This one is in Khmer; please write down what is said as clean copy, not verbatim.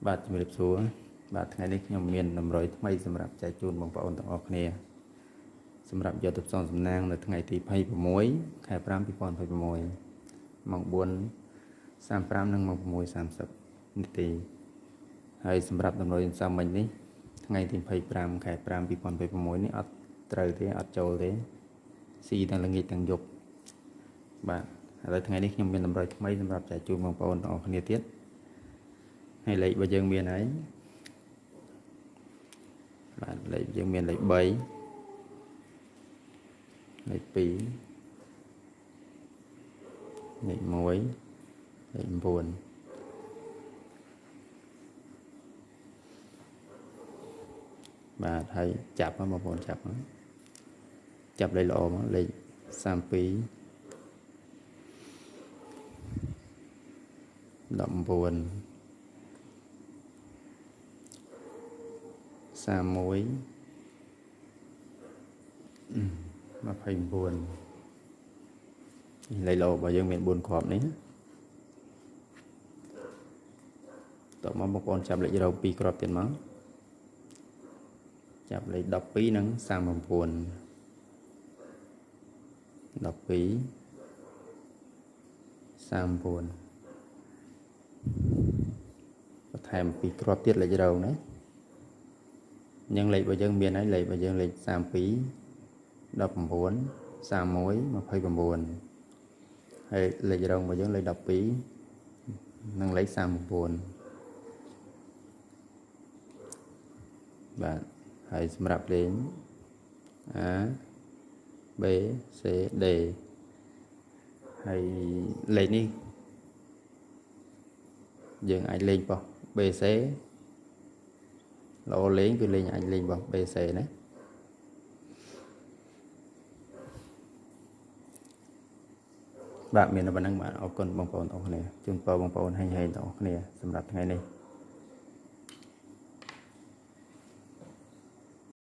បាទជំរាបសួរបាទថ្ងៃនេះខ្ញុំមានតម្រុយថ្មីសម្រាប់ចែកជូនបងប្អូនទាំងអស់គ្នាសម្រាប់យកទៅផ្សងសំណាងនៅថ្ងៃទី26ខែ5 2026ម៉ោង 4:35 និងម៉ោង 6:30 នាទីហើយសម្រាប់តម្រុយសាមញ្ញនេះថ្ងៃទី25ខែ5 2026នេះអត់ត្រូវទេអត់ចូលទេស៊ីទាំងល្ងាចទាំងយប់បាទហើយថ្ងៃនេះខ្ញុំមានតម្រុយថ្មីសម្រាប់ចែកជូនបងប្អូនទាំងអស់គ្នាទៀតហើយលេខរបស់យើងមានហើយបាទលេខយើងមានលេខ3លេខ2លេខ1លេខ9បាទហើយចាប់មកបងប្អូនចាប់លេខល្អមកលេខ32 19 31 29លេខលោរបស់យើងមាន4គ្រាប់នេះតមកបងប្អូនចាប់លេខរោ2គ្រាប់ទៀតមកចាប់លេខ12និង39 12 39បន្ថែម2គ្រាប់ទៀតលេខរោណាយើងលេខរបស់យើងមានហើយលេខរបស់យើងលេខ32 19 31 29ហើយលេខរងរបស់យើងលេខ12និងលេខ39បាទហើយសម្រាប់លេខ A B C D ហើយលេខនេះយើងអាចលេខបោះ BC ល្អលេងគឺលេងអាចលេងបោះ BC ណាបាទមានតែប៉ុណ្្នឹងបាទអរគុណបងប្អូនទាំងអស់គ្នាជូនពរបងប្អូនហែងៗទាំងអស់គ្នាសម្រាប់ថ្ងៃនេះ